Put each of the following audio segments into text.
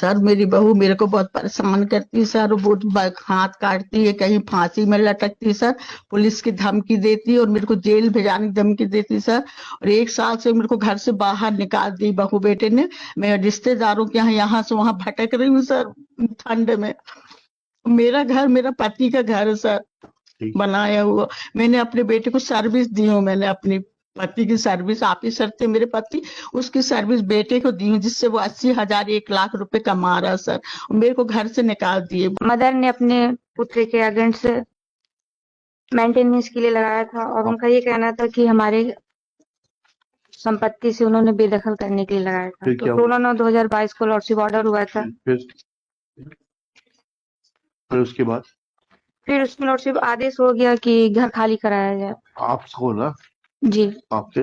Sir मेरी बहू मेरे को बहुत परेशान करती है सर, वो हाथ काटती है, कहीं फांसी में लटकती है सर, पुलिस की धमकी देती है और मेरे को जेल भेजाने की धमकी देती है सर। और 1 साल से मेरे को घर से बाहर निकाल दी बहू बेटे ने। मैं रिश्तेदारों के यहाँ से वहां भटक रही हूँ सर, ठंड में। मेरा घर मेरा पति का घर है सर, बनाया हुआ। मैंने अपने बेटे को सर्विस दी हूँ, मैंने अपनी पति की सर्विस, ऑफिसर थे मेरे पति, उसकी सर्विस बेटे को दी हूँ, जिससे वो 80,000 1 लाख रुपए कमा रहा सर। मेरे को घर से निकाल दिए। मदर ने अपने पुत्र के अगेंस्ट मेंटेनेंस के लिए लगाया था और उनका ये कहना था कि हमारे संपत्ति से उन्होंने बेदखल करने के लिए लगाया था। तो 16/9/2022 को लॉर्डशिप ऑर्डर हुआ था। फिर उसके बाद फिर उसकी लॉर्डशिप आदेश हो गया कि घर खाली कराया जाए। आपको ना जी आपके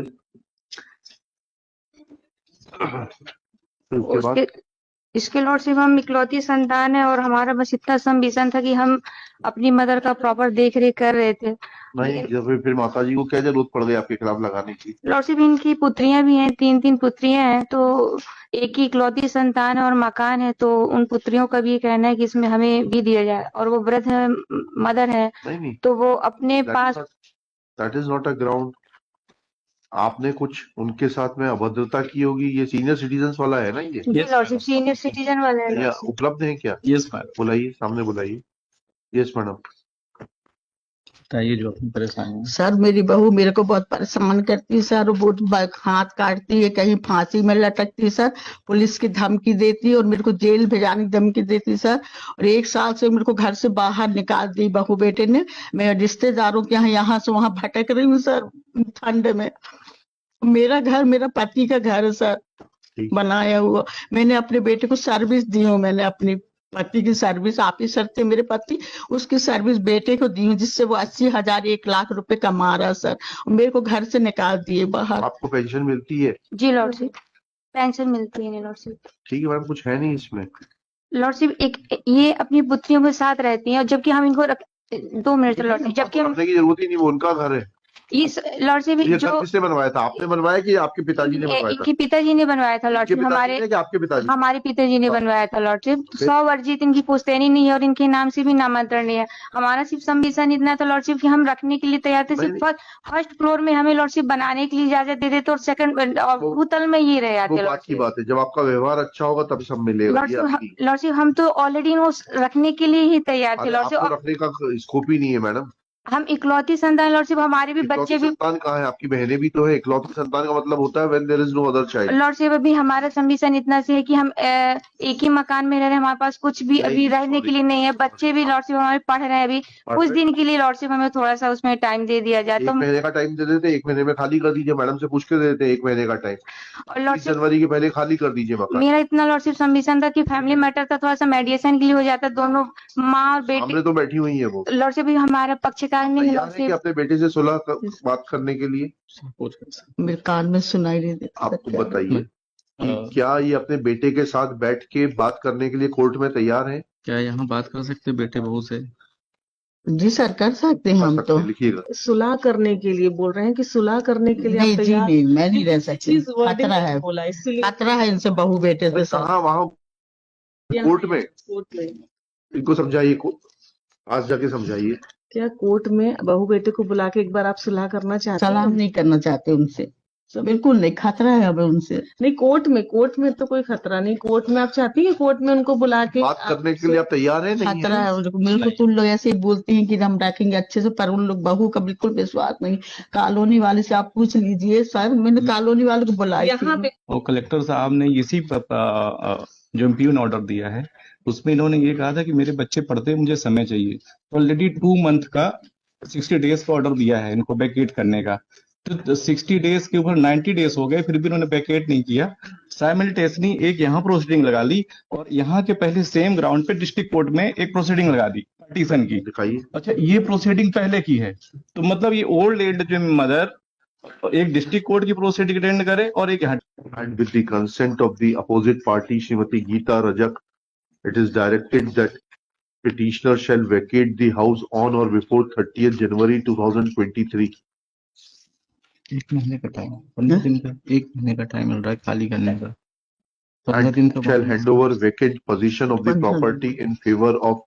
उसके बाद इसके लॉर्डशिप हम इकलौती संतान है और हमारा बस इतना संविजन था कि हम अपनी मदर का प्रॉपर देख रेख कर रहे थे। नहीं, फिर माता जी को क्या जरूरत पड़ गई आपके खिलाफ लगाने की? लॉर्डशिप इनकी पुत्रियां भी हैं, 3 पुत्रियां हैं, तो एक ही इकलौती संतान है और मकान है, तो उन पुत्रियों का भी कहना है कि इसमें हमें भी दिया जाए। और वो वृद्ध है, मदर है, नहीं, तो वो अपने पास that is not a ground. आपने कुछ उनके साथ में अभद्रता की होगी। ये सीनियर सिटीजन वाला है ना? ये लॉर्डशिप सीनियर सिटीजन वाला है। या उपलब्ध है क्या? Yes madam. बुलाइए, सामने बुलाइए। यस मैडम, बताइए जो अपनी परेशानी है। सर मेरी बहू मेरे को बहुत परेशान करती है सर, वो हाथ काटती है, कहीं फांसी में लटकती है सर, पुलिस की धमकी देती है और मेरे को जेल भेजाने की धमकी देती है सर। और 1 साल से मेरे को घर से बाहर निकाल दी बहू बेटे ने। मैं रिश्तेदारों के यहाँ से वहां भटक रही हूँ सर, ठंड में। मेरा घर मेरा पति का घर है सर, बनाया हुआ। मैंने अपने बेटे को सर्विस दी हूँ, मैंने अपनी पति की सर्विस, ऑफिसर थे मेरे पति, उसकी सर्विस बेटे को दी हूँ, जिससे वो 80,000 1 लाख रुपए कमा रहा सर। मेरे को घर से निकाल दिए बाहर। आपको पेंशन मिलती है? जी लॉर्डशिप, पेंशन मिलती है लॉर्डशिप। ठीक है मैडम, कुछ है नहीं इसमें। लॉर्डशिप एक ये अपनी पुत्रियों के साथ रहती हैं, और जबकि हम इनको 2 मिनट लॉर्डशिप, जबकि हम रखने की जरूरत ही नहीं, वो उनका घर है। इस लॉर्डशिप ये जो किसने बनवाया था? आपने बनवाया कि आपके पिताजी ने बनवाया था? इनके पिताजी ने बनवाया था लॉर्डशिप। आपके पिताजी? हमारे पिताजी ने बनवाया था लॉर्डशिप। 100 वर्जित इनकी पुश्तैनी नहीं है और इनके नाम से भी नामांतरण नहीं है। हमारा सिर्फ संविजन इतना था लॉर्डशिप कि हम रखने के लिए तैयार थे। सिर्फ फर्स्ट फ्लोर में हमें लॉर्डशिप बनाने के लिए इजाजत दे देते और सेकंड भूतल में ये रह जाते। बात की बात है, जब आपका व्यवहार अच्छा होगा तब सब मिलेगा। लॉर्डशिप हम तो ऑलरेडी रखने के लिए ही तैयार थे लॉर्डशिप। आपको रखने का स्कोप ही नहीं है मैडम। हम इकलौती संतान लॉर्डशिप, हमारे भी बच्चे भी। संतान कहाँ है? आपकी बहनें भी तो है। इकलौती संतान का मतलब होता है when there is no other child. Lordship अभी हमारा संविजन इतना से है कि हम एक ही मकान में रह रहे हैं, हमारे पास कुछ भी अभी रहने के लिए नहीं है। बच्चे भी लॉर्डशिप हमारे पढ़ रहे हैं अभी। कुछ दिन के लिए लॉर्डशिप हमें थोड़ा सा उसमें टाइम दे दिया जाए। 1 महीने का टाइम दे देते, 1 महीने में खाली कर दीजिए। मैडम से पूछ के दे देते 1 महीने का टाइम, और लॉर्डशिप जनवरी के पहले खाली कर दीजिए मकान। मेरा इतना लॉर्डशिप संविजन था कि फैमिली मैटर था, थोड़ा सा मेडिएशन के लिए हो जाता, दोनों माँ और बेटी। हमने तो बैठी हुई है वो लॉर्डशिप भी हमारा पक्षकार नहीं है लॉर्डशिप। अपने बेटे से सुलह बात करने के लिए मेरे कान में सुनाई नहीं देता। आपको बताइए कि क्या ये अपने बेटे के साथ बैठ के बात करने के लिए कोर्ट में तैयार है? क्या यहाँ बात कर सकते बेटे बहू से? जी सर, कर सकते हैं हम तो। लिखिएगा। सुलह करने के लिए बोल रहे हैं कि सुलह करने के लिए नहीं जी नहीं, मैं नहीं रह सकती। खतरा है, बोला इसलिए खतरा है इनसे बहू बेटे से। कहाँ? वहाँ कोर्ट में इनको समझाइए, आज जाके समझाइए। क्या कोर्ट में बहू बेटे को बुला के एक बार आप सुलह करना चाहते हैं? सलाम नहीं करना चाहते उनसे, बिल्कुल नहीं। खतरा है हमें उनसे। नहीं, कोर्ट में तो कोई खतरा नहीं। कोर्ट में आप चाहती हैं कोर्ट में उनको बुला के बात करने के लिए आप तैयार हैं? नहीं खतरा है मेरे को। तुम लोग ऐसे ही बोलती हैं कि हम रखेंगे अच्छे से, पर उन लोग बहू का बिल्कुल विश्वास नहीं। कॉलोनी वाले से आप पूछ लीजिए सर, मैंने कॉलोनी वाले को बुलाया यहाँ पे। और कलेक्टर साहब ने इसी जो इम्प्यून ऑर्डर दिया है उसमें इन्होंने ये कहा था कि मेरे बच्चे पढ़ते, मुझे समय चाहिए। ऑलरेडी 2 मंथ का 60 डेज का ऑर्डर दिया है इनको वैकेट करने का। तो 60 डेज के ऊपर 90 डेज हो गए, फिर भी उन्होंने वैकेट नहीं किया। साइमल्टेनियसली एक यहाँ प्रोसीडिंग लगा ली और यहाँ के पहले सेम ग्राउंड पे डिस्ट्रिक्ट कोर्ट में एक प्रोसीडिंग लगा दी पार्टीशन की। दिखाइए। अच्छा, ये प्रोसीडिंग पहले की है, तो मतलब ये ओल्ड एज जो मदर एक डिस्ट्रिक्ट कोर्ट की प्रोसीडिंग अटेंड करे और एक यहाँ। And with the consent of the opposite party, Srimati Geeta Rajak, it is directed that petitioner shall vacate the house on or before 30th January 2023. 1 महीने का time, 15 दिन का, 1 महीने का टाइम मिल रहा है खाली करने का। 15 दिन तो shall hand over vacant possession of the 15 property in favor of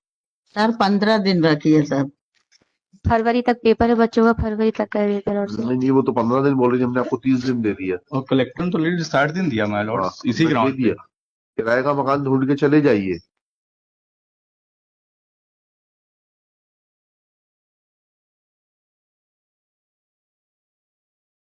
sir 15 दिन रखिए सर। फरवरी तक पेपर है बच्चों का, फरवरी तक कर देते लॉर्डशिप। नहीं वो तो 15 दिन बोल रही थी, हमने आपको 30 दिन दे दिया। और कलेक्टर ने तो ऑलरेडी 60 दिन दिया माय लॉर्ड, इसी दे ग्राउंड दिया, किराए का मकान ढूंढ के चले जाइए।